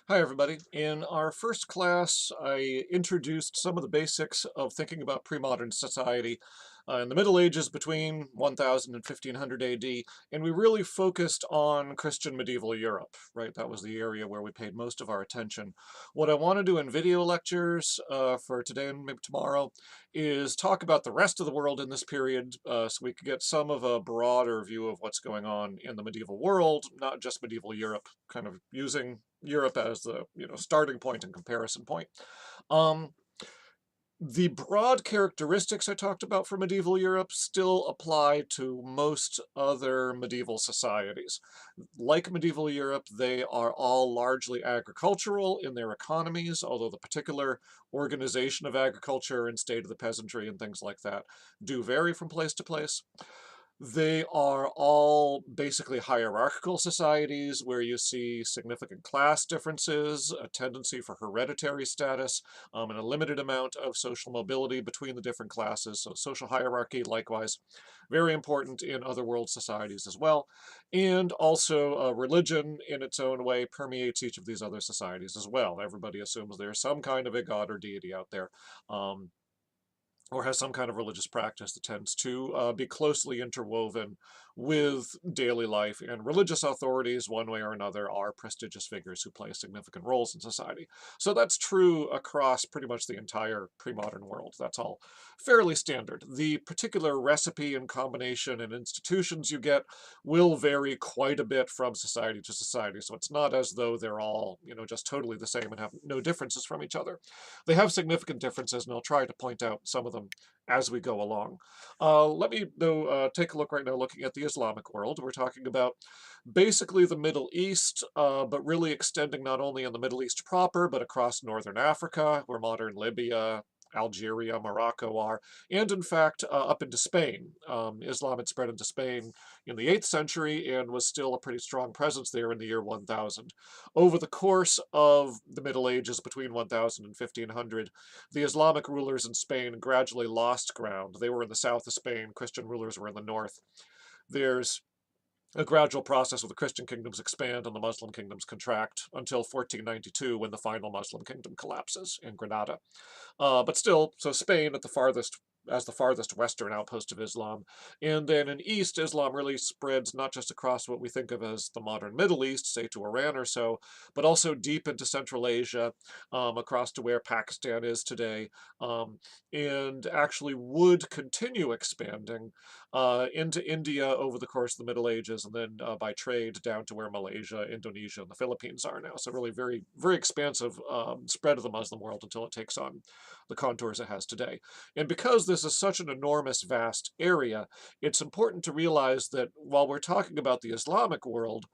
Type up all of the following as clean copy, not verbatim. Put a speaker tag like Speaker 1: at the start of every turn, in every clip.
Speaker 1: Hi, everybody. In our first class, I introduced some of the basics of thinking about pre-modern society in the Middle Ages between 1000 and 1500 AD, and we really focused on Christian medieval Europe, right? That was the area where we paid most of our attention. What I want to do in video lectures for today and maybe tomorrow is talk about the rest of the world in this period so we could get some of a broader view of what's going on in the medieval world, not just medieval Europe, kind of using Europe as the starting point and comparison point. Um, the broad characteristics I talked about for medieval Europe still apply to most other medieval societies. Like medieval Europe, they are all largely agricultural in their economies, although the particular organization of agriculture and state of the peasantry and things like that do vary from place to place. They are all basically hierarchical societies where you see significant class differences, a tendency for hereditary status, and a limited amount of social mobility between the different classes. So social hierarchy, likewise, very important in other world societies as well. And also religion in its own way permeates each of these other societies as well. Everybody assumes there's some kind of a god or deity out there. Or has some kind of religious practice that tends to be closely interwoven with daily life. And religious authorities, one way or another, are prestigious figures who play significant roles in society. So that's true across pretty much the entire pre-modern world. That's all fairly standard. The particular recipe and combination and institutions you get will vary quite a bit from society to society. So it's not as though they're all, just totally the same and have no differences from each other. They have significant differences, and I'll try to point out some of them as we go along. Let me, though, take a look right now looking at the Islamic world. We're talking about basically the Middle East, but really extending not only in the Middle East proper, but across northern Africa, where modern Libya, Algeria, Morocco are, and in fact up into Spain. Islam had spread into Spain in the 8th century and was still a pretty strong presence there in the year 1000. Over the course of the Middle Ages between 1000 and 1500, the Islamic rulers in Spain gradually lost ground. They were in the south of Spain, Christian rulers were in the north. There's a gradual process where the Christian kingdoms expand and the Muslim kingdoms contract until 1492 when the final Muslim kingdom collapses in Granada. But still, so Spain at the farthest as the farthest western outpost of Islam. And then in East, Islam really spreads not just across what we think of as the modern Middle East, say to Iran or so, but also deep into Central Asia, across to where Pakistan is today, and actually would continue expanding into India over the course of the Middle Ages, and then by trade down to where Malaysia, Indonesia, and the Philippines are now. So really very, very expansive spread of the Muslim world until it takes on the contours it has today. And because this is such an enormous, vast area, it's important to realize that while we're talking about the Islamic world,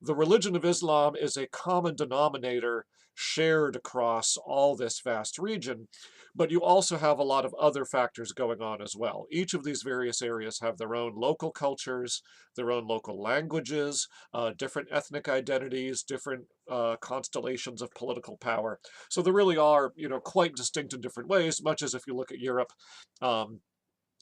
Speaker 1: the religion of Islam is a common denominator shared across all this vast region, but you also have a lot of other factors going on as well. Each of these various areas have their own local cultures, their own local languages, different ethnic identities, different constellations of political power. So there really are, quite distinct in different ways, much as if you look at Europe, um,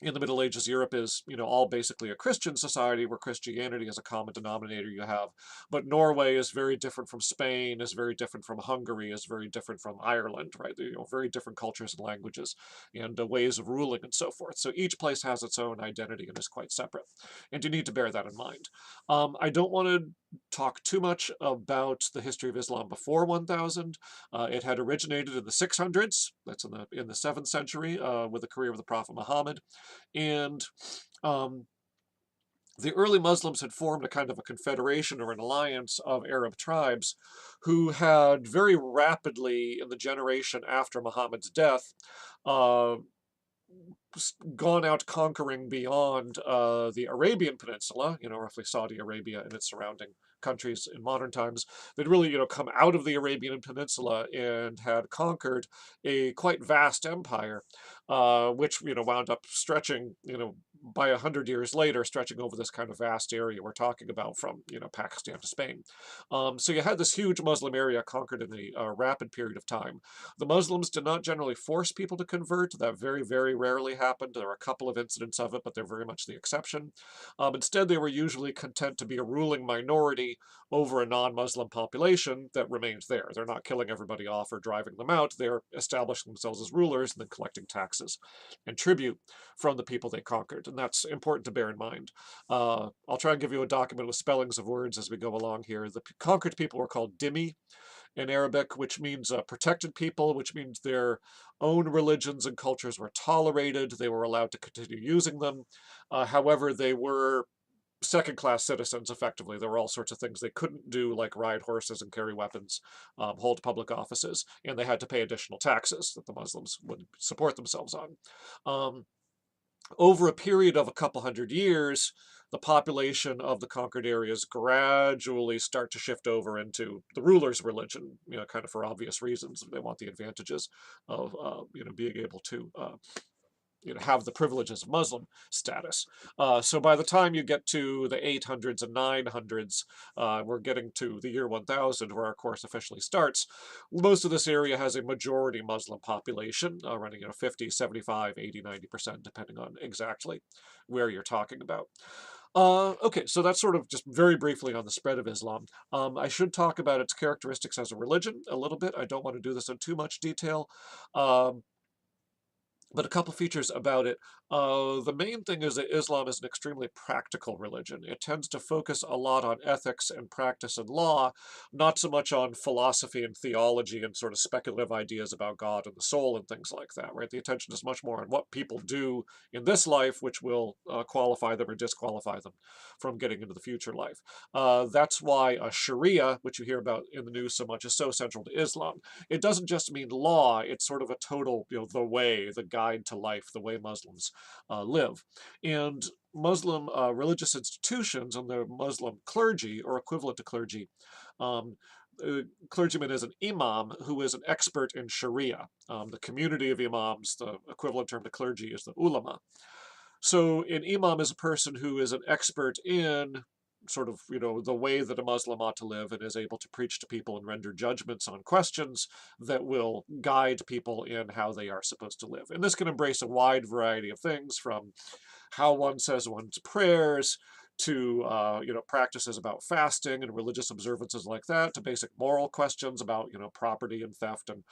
Speaker 1: in the Middle Ages, Europe is, all basically a Christian society where Christianity is a common denominator you have. But Norway is very different from Spain, is very different from Hungary, is very different from Ireland, right? Very different cultures and languages and ways of ruling and so forth. So each place has its own identity and is quite separate. And you need to bear that in mind. I don't want to talk too much about the history of Islam before 1000. It had originated in the 600s, that's in the 7th century, with the career of the Prophet Muhammad. And um, the early Muslims had formed a kind of a confederation or an alliance of Arab tribes who had very rapidly, in the generation after Muhammad's death, uh, gone out conquering beyond the Arabian Peninsula, roughly Saudi Arabia and its surrounding countries in modern times. They'd really, come out of the Arabian Peninsula and had conquered a quite vast empire, which, wound up stretching, by 100 years later, stretching over this kind of vast area we're talking about from, Pakistan to Spain. So you had this huge Muslim area conquered in a rapid period of time. The Muslims did not generally force people to convert. That very, very rarely happened. There are a couple of incidents of it, but they're very much the exception. Instead, they were usually content to be a ruling minority over a non-Muslim population that remained there. They're not killing everybody off or driving them out. They're establishing themselves as rulers and then collecting taxes and tribute from the people they conquered. And that's important to bear in mind. I'll try and give you a document with spellings of words as we go along here. The conquered people were called dhimmi in Arabic, which means protected people, which means their own religions and cultures were tolerated. They were allowed to continue using them. However, they were second-class citizens, effectively. There were all sorts of things they couldn't do, like ride horses and carry weapons, hold public offices, and they had to pay additional taxes that the Muslims would support themselves on. Um, Over a period of a couple hundred years, the population of the conquered areas gradually start to shift over into the ruler's religion, kind of for obvious reasons. They want the advantages of, being able to have the privileges of Muslim status. So by the time you get to the 800s and 900s, we're getting to the year 1000, where our course officially starts. Most of this area has a majority Muslim population, running 50, 75, 80, 90%, depending on exactly where you're talking about. Okay, so that's sort of just very briefly on the spread of Islam. I should talk about its characteristics as a religion a little bit. I don't want to do this in too much detail. Um, but a couple features about it. The main thing is that Islam is an extremely practical religion. It tends to focus a lot on ethics and practice and law, not so much on philosophy and theology and sort of speculative ideas about God and the soul and things like that, right? The attention is much more on what people do in this life, which will qualify them or disqualify them from getting into the future life. That's why Sharia, which you hear about in the news so much, is so central to Islam. It doesn't just mean law, it's sort of a total, the way, the guide to life, the way Muslims live. And Muslim religious institutions and the Muslim clergy, or equivalent to clergy, um, clergyman is an imam who is an expert in Sharia. The community of imams, the equivalent term to clergy, is the ulama. So an imam is a person who is an expert in sort of, the way that a Muslim ought to live and is able to preach to people and render judgments on questions that will guide people in how they are supposed to live. And this can embrace a wide variety of things, from how one says one's prayers to practices about fasting and religious observances like that, to basic moral questions about property and theft and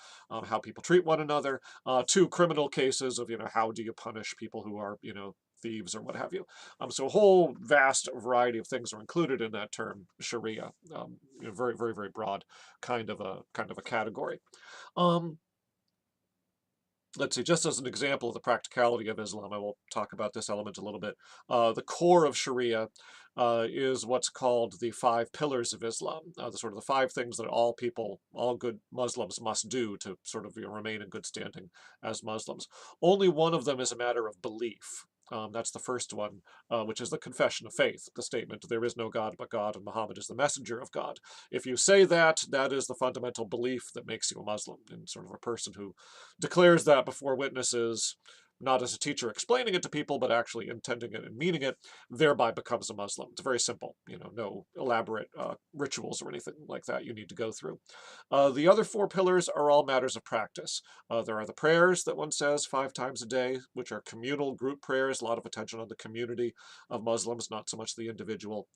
Speaker 1: how people treat one another, to criminal cases of how do you punish people who are thieves or what have you. So a whole vast variety of things are included in that term Sharia. Very, very, very broad kind of a category. Um, let's see, just as an example of the practicality of Islam, I will talk about this element a little bit. The core of Sharia is what's called the five pillars of Islam, the sort of the five things that all people, all good Muslims must do to sort of remain in good standing as Muslims. Only one of them is a matter of belief. That's the first one, which is the confession of faith, the statement, there is no God but God and Muhammad is the messenger of God. If you say that, that is the fundamental belief that makes you a Muslim, and sort of a person who declares that before witnesses, not as a teacher explaining it to people, but actually intending it and meaning it, thereby becomes a Muslim. It's very simple, no elaborate rituals or anything like that you need to go through. The other four pillars are all matters of practice. There are the prayers that one says 5 times a day, which are communal group prayers, a lot of attention on the community of Muslims, not so much the individual.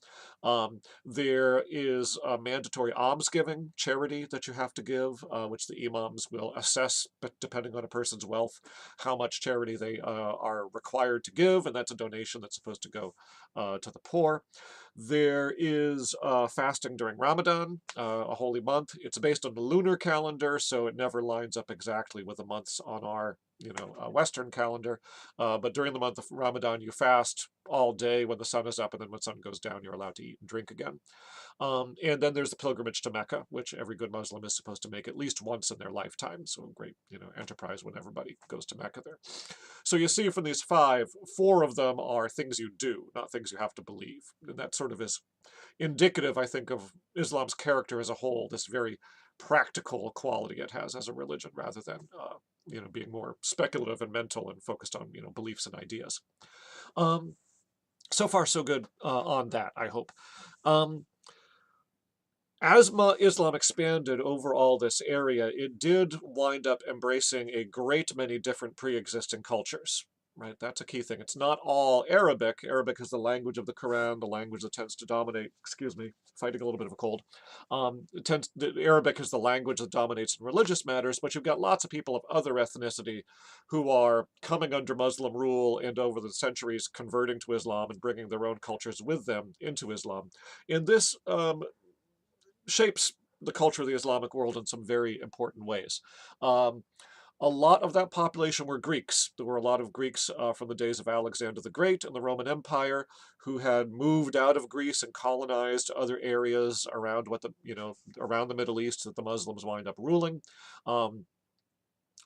Speaker 1: There is a mandatory almsgiving, charity that you have to give, which the imams will assess, but depending on a person's wealth, how much charity they are required to give, and that's a donation that's supposed to go to the poor. There is fasting during Ramadan, a holy month. It's based on the lunar calendar, so it never lines up exactly with the months on our Western calendar. But during the month of Ramadan, you fast all day when the sun is up, and then when the sun goes down, you're allowed to eat and drink again. And then there's the pilgrimage to Mecca, which every good Muslim is supposed to make at least once in their lifetime. So a great, enterprise when everybody goes to Mecca there. So you see from these five, 4 of them are things you do, not things you have to believe. And that sort of is indicative, I think, of Islam's character as a whole, this very practical quality it has as a religion rather than, being more speculative and mental and focused on, beliefs and ideas. Um, so far, so good on that, I hope. Um, as Islam expanded over all this area, it did wind up embracing a great many different pre-existing cultures. Right, that's a key thing. It's not all Arabic. Arabic is the language of the Quran, the language that tends to dominate. Excuse me, fighting a little bit of a cold. Arabic is the language that dominates in religious matters, but you've got lots of people of other ethnicity who are coming under Muslim rule and over the centuries converting to Islam and bringing their own cultures with them into Islam. And this shapes the culture of the Islamic world in some very important ways. Um, a lot of that population were Greeks. There were a lot of Greeks from the days of Alexander the Great and the Roman Empire who had moved out of Greece and colonized other areas around around the Middle East that the Muslims wind up ruling. Um,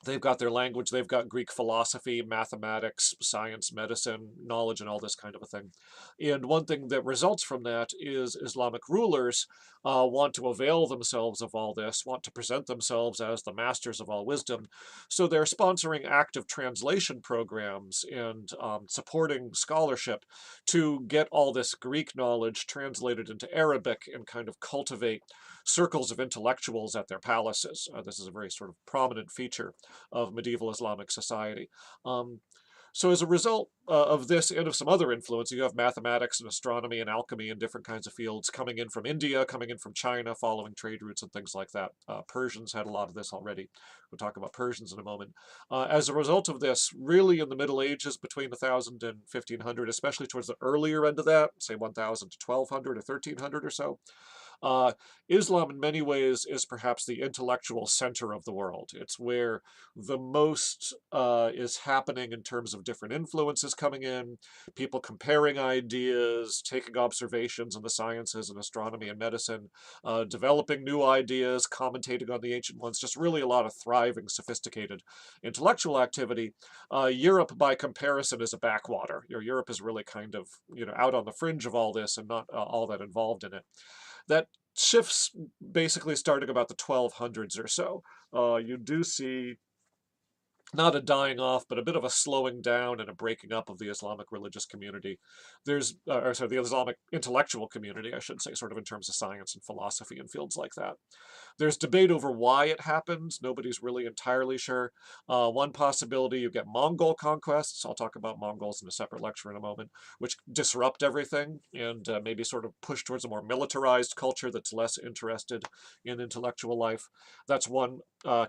Speaker 1: They've got their language, they've got Greek philosophy, mathematics, science, medicine, knowledge, and all this kind of a thing. And one thing that results from that is Islamic rulers want to avail themselves of all this, want to present themselves as the masters of all wisdom. So they're sponsoring active translation programs and supporting scholarship to get all this Greek knowledge translated into Arabic and kind of cultivate circles of intellectuals at their palaces. This is a very sort of prominent feature of medieval Islamic society. Um, so as a result of this and of some other influence, you have mathematics and astronomy and alchemy and different kinds of fields coming in from India, coming in from China, following trade routes and things like that. Persians had a lot of this already. We'll talk about Persians in a moment. As a result of this, really in the Middle Ages between 1000 and 1500, especially towards the earlier end of that, say 1000 to 1200 or 1300 or so, uh, Islam, in many ways, is perhaps the intellectual center of the world. It's where the most is happening in terms of different influences coming in, people comparing ideas, taking observations in the sciences and astronomy and medicine, developing new ideas, commentating on the ancient ones, just really a lot of thriving, sophisticated intellectual activity. Europe, by comparison, is a backwater. Europe is really kind of, out on the fringe of all this and not all that involved in it. That shifts basically starting about the 1200s or so. You do see not a dying off, but a bit of a slowing down and a breaking up of the Islamic religious community. The Islamic intellectual community, I should say, sort of in terms of science and philosophy and fields like that. There's debate over why it happens. Nobody's really entirely sure. One possibility, you get Mongol conquests. I'll talk about Mongols in a separate lecture in a moment, which disrupt everything and maybe sort of push towards a more militarized culture that's less interested in intellectual life. That's one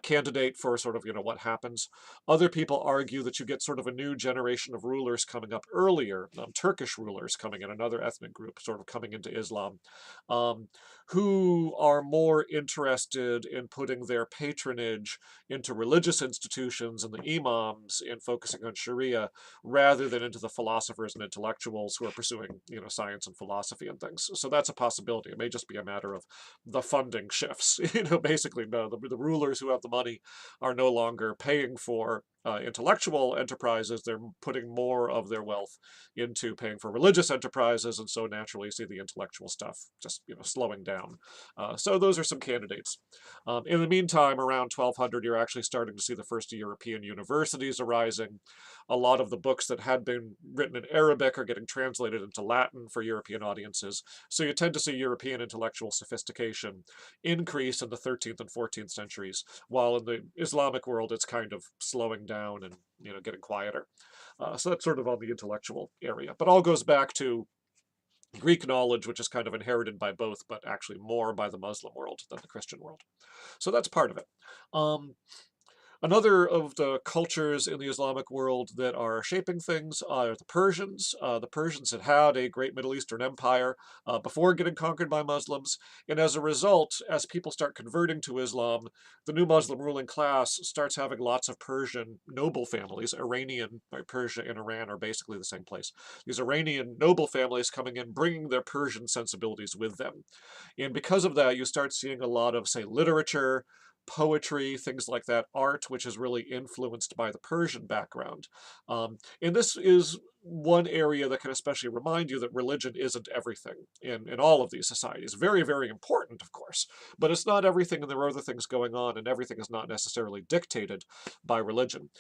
Speaker 1: candidate for sort of, what happens. Other people argue that you get sort of a new generation of rulers coming up earlier, Turkish rulers coming in, another ethnic group sort of coming into Islam, um, who are more interested in putting their patronage into religious institutions and the imams and focusing on Sharia rather than into the philosophers and intellectuals who are pursuing, science and philosophy and things. So that's a possibility. It may just be a matter of the funding shifts. Basically, no, the rulers who have the money are no longer paying for intellectual enterprises. They're putting more of their wealth into paying for religious enterprises, and so naturally you see the intellectual stuff just slowing down. So those are some candidates. In the meantime, around 1200, you're actually starting to see the first European universities arising. A lot of the books that had been written in Arabic are getting translated into Latin for European audiences. So you tend to see European intellectual sophistication increase in the 13th and 14th centuries, while in the Islamic world it's kind of slowing down and getting quieter. So that's sort of on the intellectual area. But all goes back to Greek knowledge, which is kind of inherited by both, but actually more by the Muslim world than the Christian world. So that's part of it. Um, Another of the cultures in the Islamic world that are shaping things are the Persians. The Persians had a great Middle Eastern empire before getting conquered by Muslims. And as a result, as people start converting to Islam, the new Muslim ruling class starts having lots of Persian noble families. Iranian, right, Persia and Iran are basically the same place. These Iranian noble families coming in, bringing their Persian sensibilities with them. And because of that, you start seeing a lot of, say, literature, poetry, things like that, art, which is really influenced by the Persian background. And this is one area that can especially remind you that religion isn't everything in all of these societies. Very, very important, of course, but it's not everything, and there are other things going on, and everything is not necessarily dictated by religion.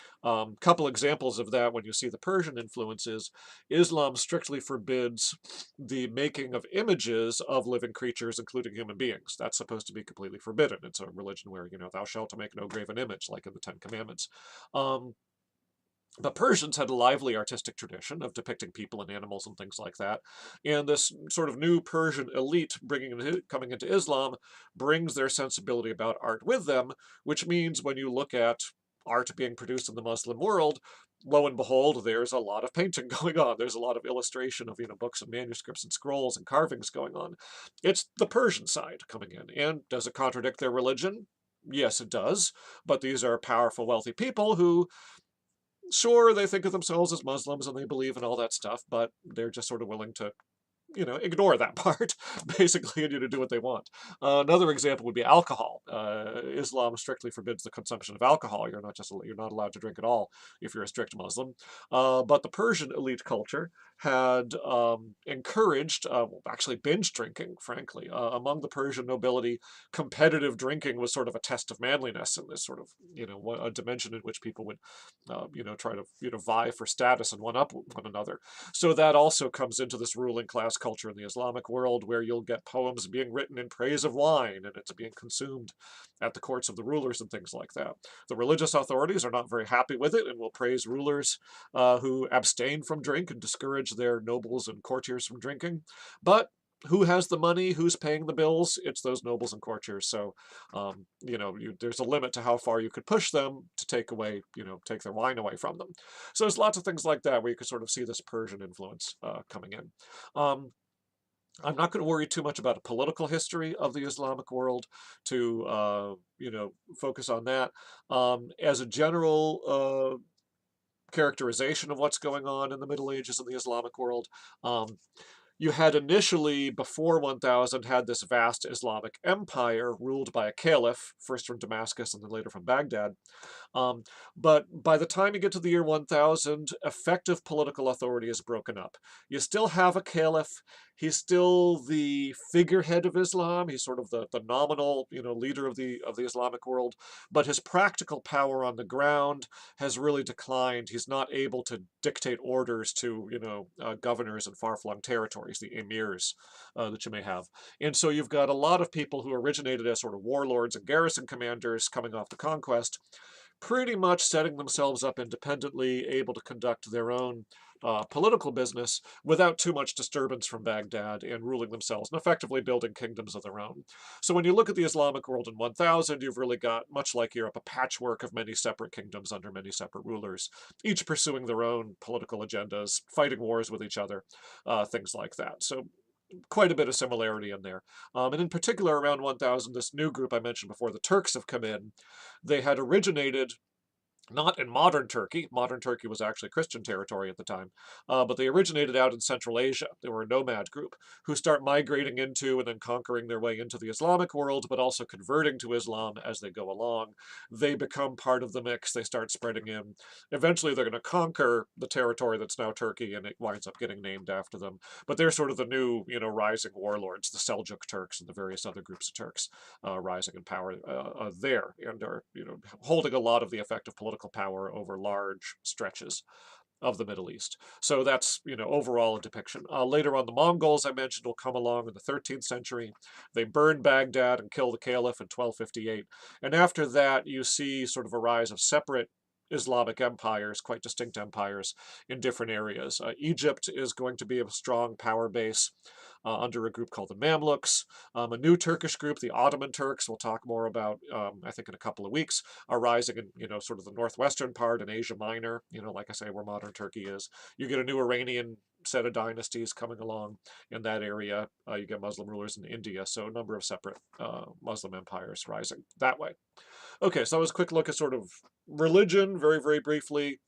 Speaker 1: Couple examples of that when you see the Persian influences: Islam strictly forbids the making of images of living creatures, including human beings. That's supposed to be completely forbidden. It's a religion where, thou shalt make no graven image, like in the Ten Commandments. Um, the Persians had a lively artistic tradition of depicting people and animals and things like that. And this sort of new Persian elite coming into Islam brings their sensibility about art with them, which means when you look at art being produced in the Muslim world, lo and behold, there's a lot of painting going on. There's a lot of illustration of, books and manuscripts and scrolls and carvings going on. It's the Persian side coming in. And does it contradict their religion? Yes, it does. But these are powerful, wealthy people who, sure, they think of themselves as Muslims and they believe in all that stuff, but they're just sort of willing to, ignore that part, basically, and do what they want. Another example would be alcohol. Islam strictly forbids the consumption of alcohol. You're not allowed to drink at all if you're a strict Muslim. But the Persian elite culture had encouraged, actually binge drinking, frankly. Among the Persian nobility, competitive drinking was sort of a test of manliness, and this sort of, a dimension in which people would, try to, vie for status and one up one another. So that also comes into this ruling class culture in the Islamic world, where you'll get poems being written in praise of wine, and it's being consumed at the courts of the rulers and things like that. The religious authorities are not very happy with it and will praise rulers who abstain from drink and discourage their nobles and courtiers from drinking. But who has the money? Who's paying the bills? It's those nobles and courtiers. So, there's a limit to how far you could push them to take away, take their wine away from them. So there's lots of things like that where you can sort of see this Persian influence coming in. Um, I'm not going to worry too much about a political history of the Islamic world to, focus on that. As a general characterization of what's going on in the Middle Ages in the Islamic world, um, you had initially, before 1000, had this vast Islamic empire ruled by a caliph, first from Damascus and then later from Baghdad. Um, but by the time you get to the year 1000, effective political authority is broken up. You still have a caliph. He's still the figurehead of Islam. He's sort of the nominal, leader of the Islamic world. But his practical power on the ground has really declined. He's not able to dictate orders to, governors in far-flung territories, the emirs that you may have. And so you've got a lot of people who originated as sort of warlords and garrison commanders coming off the conquest, pretty much setting themselves up independently, able to conduct their own political business without too much disturbance from Baghdad, and ruling themselves and effectively building kingdoms of their own. So when you look at the Islamic world in 1000, you've really got, much like Europe, a patchwork of many separate kingdoms under many separate rulers, each pursuing their own political agendas, fighting wars with each other, things like that. So quite a bit of similarity in there. And in particular, around 1000, this new group I mentioned before, the Turks, have come in. They had originated not in modern Turkey. Modern Turkey was actually Christian territory at the time, but they originated out in Central Asia. They were a nomad group who start migrating into and then conquering their way into the Islamic world, but also converting to Islam as they go along. They become part of the mix. They start spreading in. Eventually, they're going to conquer the territory that's now Turkey, and it winds up getting named after them. But they're sort of the new, rising warlords, the Seljuk Turks and the various other groups of Turks rising in power there, and are, holding a lot of the effective political power over large stretches of the Middle East. So that's, overall a depiction. Later on, the Mongols, I mentioned, will come along in the 13th century. They burn Baghdad and kill the caliph in 1258. And after that, you see sort of a rise of separate Islamic empires, quite distinct empires in different areas. Egypt is going to be a strong power base under a group called the Mamluks. A new Turkish group, the Ottoman Turks, we'll talk more about, I think, in a couple of weeks, are rising in, sort of the northwestern part in Asia Minor, like I say, where modern Turkey is. You get a new Iranian set of dynasties coming along in that area. You get Muslim rulers in India, so a number of separate Muslim empires rising that way. Okay, so that was a quick look at sort of religion, very, very briefly,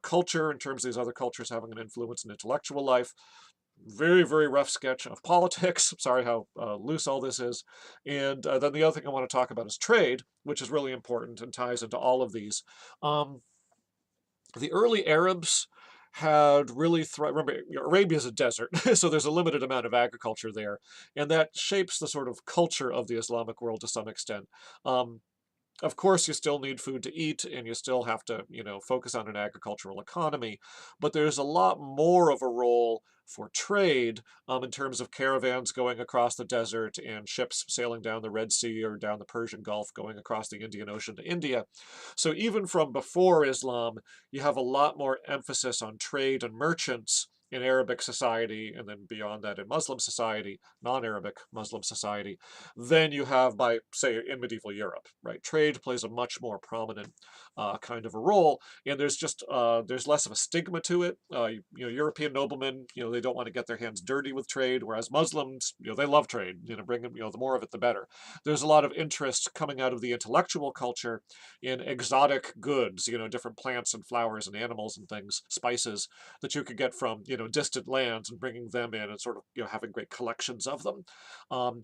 Speaker 1: culture in terms of these other cultures having an influence in intellectual life. Very, very rough sketch of politics. Sorry how loose all this is. And then the other thing I want to talk about is trade, which is really important and ties into all of these. The early Arabs had really thrived. Remember, Arabia is a desert, so there's a limited amount of agriculture there, and that shapes the sort of culture of the Islamic world to some extent. Um, of course, you still need food to eat, and you still have to, focus on an agricultural economy. But there's a lot more of a role for trade in terms of caravans going across the desert and ships sailing down the Red Sea or down the Persian Gulf, going across the Indian Ocean to India. So even from before Islam, you have a lot more emphasis on trade and merchants in Arabic society, and then beyond that in Muslim society, non-Arabic Muslim society, than you have by, say, in medieval Europe, right? Trade plays a much more prominent kind of a role, and there's less of a stigma to it. European noblemen, they don't want to get their hands dirty with trade, whereas Muslims, they love trade. Bring them, the more of it, the better. There's a lot of interest coming out of the intellectual culture in exotic goods, different plants and flowers and animals and things, spices that you could get from, distant lands and bringing them in and sort of, having great collections of them. And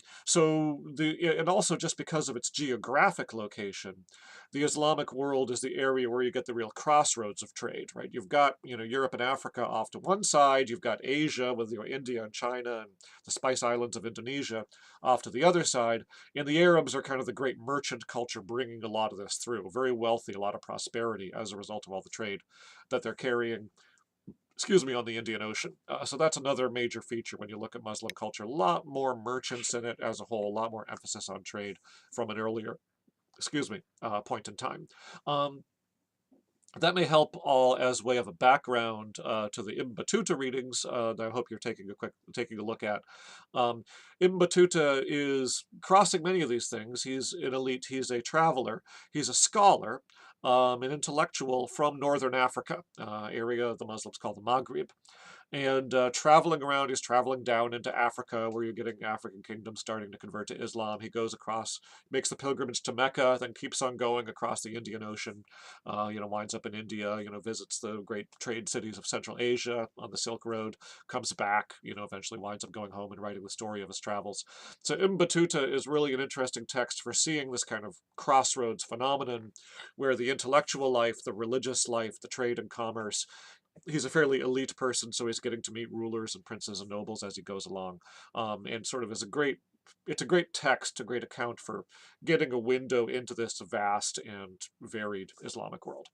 Speaker 1: also just because of its geographic location, the Islamic world is the area where you get the real crossroads of trade, right? You've got, Europe and Africa off to one side, you've got Asia with, India and China and the Spice Islands of Indonesia off to the other side, and the Arabs are kind of the great merchant culture bringing a lot of this through. Very wealthy, a lot of prosperity as a result of all the trade that they're carrying, on the Indian Ocean. So that's another major feature when you look at Muslim culture. A lot more merchants in it as a whole, a lot more emphasis on trade from an earlier, point in time. Um, that may help all as way of a background to the Ibn Battuta readings that I hope you're taking a look at. Um, Ibn Battuta is crossing many of these things. He's an elite. He's a traveler. He's a scholar, an intellectual from northern Africa, area the Muslims call the Maghrib. And traveling around, he's traveling down into Africa, where you're getting African kingdoms starting to convert to Islam. He goes across, makes the pilgrimage to Mecca, then keeps on going across the Indian Ocean, winds up in India, visits the great trade cities of Central Asia on the Silk Road, comes back, eventually winds up going home and writing the story of his travels. So Ibn Battuta is really an interesting text for seeing this kind of crossroads phenomenon where the intellectual life, the religious life, the trade and commerce, he's a fairly elite person, so he's getting to meet rulers and princes and nobles as he goes along, and sort of is it's a great text, a great account for getting a window into this vast and varied Islamic world.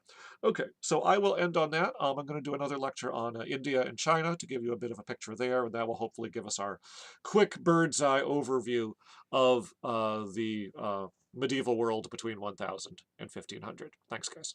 Speaker 1: Okay, so I will end on that. I'm going to do another lecture on India and China to give you a bit of a picture there, and that will hopefully give us our quick bird's eye overview of the medieval world between 1000 and 1500. Thanks, guys.